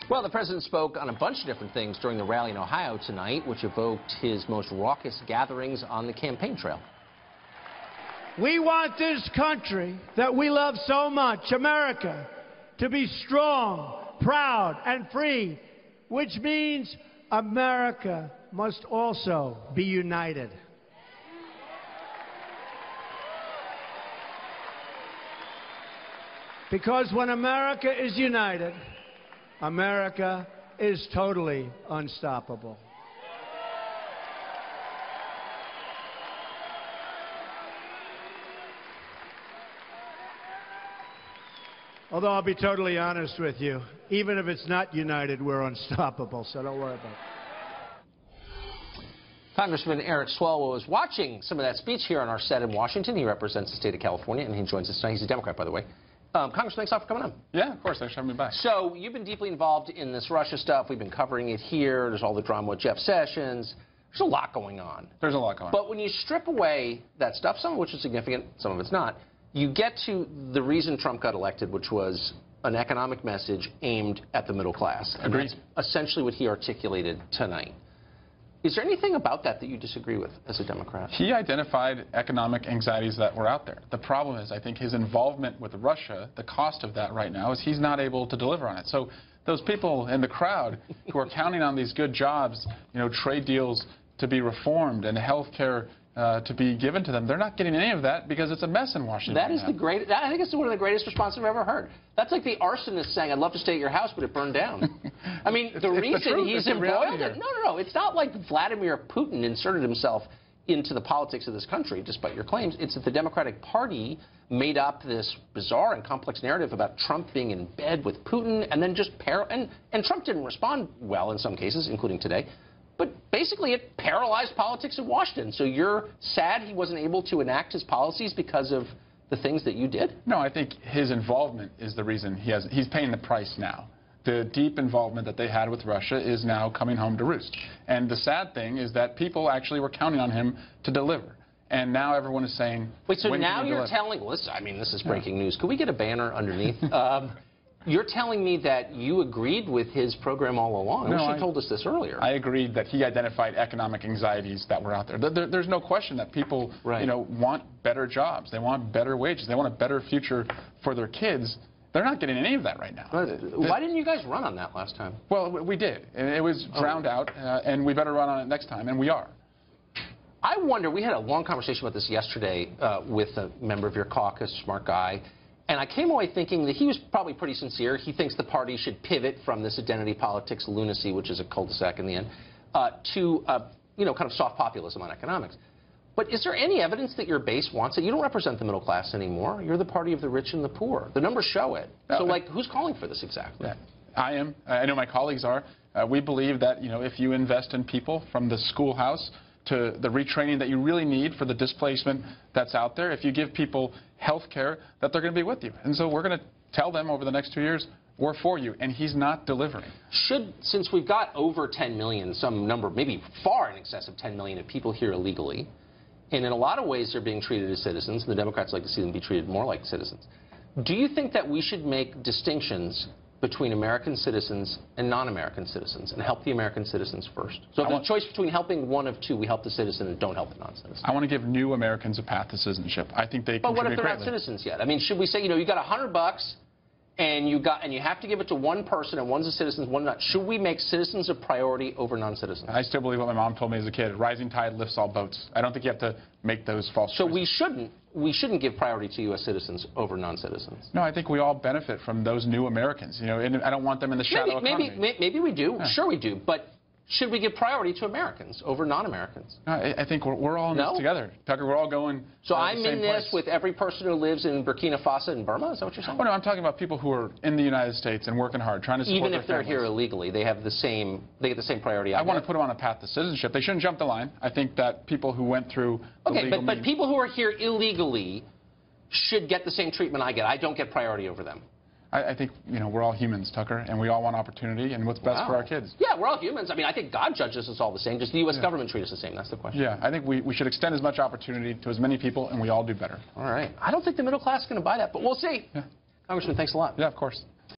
Well, the president spoke on a bunch of different things during the rally in Ohio tonight, which evoked his most raucous gatherings on the campaign trail. We want this country that we love so much, America, to be strong, proud, and free, which means America must also be united. Because when America is united, America is totally unstoppable. Although I'll be totally honest with you, even if it's not united, we're unstoppable, so don't worry about it. Congressman Eric Swalwell was watching some of that speech here on our set in Washington. He represents the state of California, and he joins us tonight. He's a Democrat, by the way. Congressman, thanks a lot for coming on. Yeah, of course. Thanks for having me back. So you've been deeply involved in this Russia stuff. We've been covering it here. There's all the drama with Jeff Sessions. There's a lot going on. There's a lot going on. But when you strip away that stuff, some of which is significant, some of it's not, you get to the reason Trump got elected, which was an economic message aimed at the middle class. And Agreed. that's essentially what he articulated tonight. Is there anything about that that you disagree with as a Democrat? He identified economic anxieties that were out there. The problem is, I think, his involvement with Russia, the cost of that right now is he's not able to deliver on it. So those people in the crowd who are counting on these good jobs, you know, trade deals to be reformed and health care to be given to them, they're not getting any of that because it's a mess in Washington. That is the great. I think it's one of the greatest responses I've ever heard. That's like the arsonist saying, "I'd love to stay at your house, but it burned down." I mean, the reason he's embroiled it. No. It's not like Vladimir Putin inserted himself into the politics of this country, despite your claims. It's that the Democratic Party made up this bizarre and complex narrative about Trump being in bed with Putin, and then just and Trump didn't respond well in some cases, including today. But basically, it paralyzed politics in Washington. So you're sad he wasn't able to enact his policies because of the things that you did? No, I think his involvement is the reason he's paying the price now. The deep involvement that they had with Russia is now coming home to roost. And the sad thing is that people actually were counting on him to deliver. And now everyone is saying, wait, so now you're telling, well, this is breaking news. Could we get a banner underneath? You're telling me that you agreed with his program all along. No, I wish you told us this earlier. I agreed that he identified economic anxieties that were out there. There's no question that people, right, you know, want better jobs. They want better wages. They want a better future for their kids. They're not getting any of that right now. Why didn't you guys run on that last time? Well, we did. And it was drowned out, and we better run on it next time, and we are. I wonder, we had a long conversation about this yesterday with a member of your caucus, smart guy. And I came away thinking that he was probably pretty sincere. He thinks the party should pivot from this identity politics lunacy, which is a cul-de-sac in the end, to, you know, kind of soft populism on economics. But is there any evidence that your base wants it? You don't represent the middle class anymore. You're the party of the rich and the poor. The numbers show it. So, like, who's calling for this exactly? Yeah, I am. I know my colleagues are. We believe that, you know, if you invest in people from the schoolhouse to the retraining that you really need for the displacement that's out there, if you give people health care, that they're going to be with you. And so we're going to tell them over the next 2 years, we're for you, and he's not delivering. Since we've got over 10 million, some number, maybe far in excess of 10 million of people here illegally, and in a lot of ways they're being treated as citizens, and the Democrats like to see them be treated more like citizens, do you think that we should make distinctions between American citizens and non-American citizens and help the American citizens first? So if there's a choice between helping one of two, we help the citizen and don't help the non-citizen. I want to give new Americans a path to citizenship. I think they But what if they're greatly. not citizens yet? I mean, should we say, you know, you got $100 and you have to give it to one person and one's a citizen, one's not. Should we make citizens a priority over non-citizens? I still believe what my mom told me as a kid. Rising tide lifts all boats. I don't think you have to make those false choices. So we shouldn't give priority to U.S. citizens over non-citizens. No, I think we all benefit from those new Americans. You know, and I don't want them in the shadow economy. Maybe we do. Yeah. Sure we do. But should we give priority to Americans over non-Americans? No, I think we're all in this together. Tucker, we're all going So I'm the same in this place. with every person who lives in Burkina Faso and Burma? Is that what you're saying? Oh, no, I'm talking about people who are in the United States and working hard, trying to support Even their if they're families. here illegally, they get the same priority. I want to put them on a path to citizenship. They shouldn't jump the line. I think that people who went through the legal but means, people who are here illegally should get the same treatment I get. I don't get priority over them. I think, you know, we're all humans, Tucker, and we all want opportunity and what's best for our kids. Yeah, we're all humans. I mean, I think God judges us all the same. Does the U.S. government treat us the same? That's the question. Yeah, I think we should extend as much opportunity to as many people, and we all do better. All right. I don't think the middle class is going to buy that, but we'll see. Yeah. Congressman, thanks a lot. Yeah, of course.